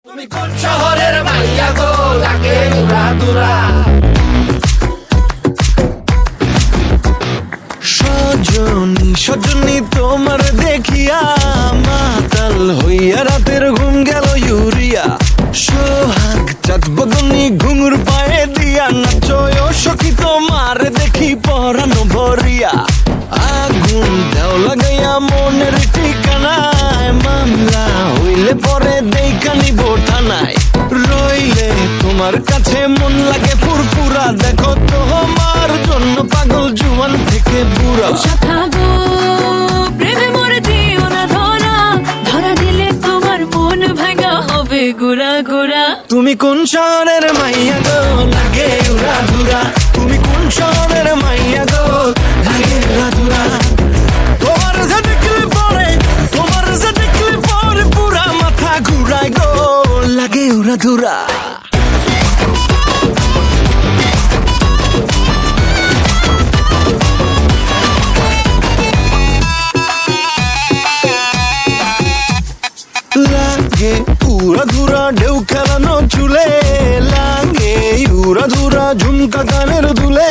তুমি কোন শহরের মাইয়া গো লাগে উড়া দুরা সজনী সজনী তোমার দেখিয়া মাতাল হইয়া রাতের ঘুম গেল ইউরিয়া সোহাগ চাঁদ বদনী ঘুঙুর পায়ে দিয়া নাচয় সখী তোমার দেখি পরানো ভরিয়া আগুন দাও লাগাইয়া মনের ঠিকানায় মামলা হইলে পরে দেখা নিব থানায় রইলে তোমার কাছে মন লাগে ফুরফুরা দেখো তোমার জন্য পাগল জুয়ান থেকে বুড়া থাকো প্রেমে মরে দিও না ধরা ধরা দিলে তোমার মন ভাঙা হবে গুড়া গুড়া তুমি কোন শহরের মাইয়া গো লাগে উড়া ধুরা তুমি কোন শহরের মাইয়া গো লাগে উড়া ধুরা তোমার যে দেখলে পরে পুরা মাথা ঘুরায় গো লাগে উড়া ধুরা লাগে উড়া ধুরা ঢেউ খেলানো চুলে লাগে উড়া ধুরা ঝুমকা গানের দুলে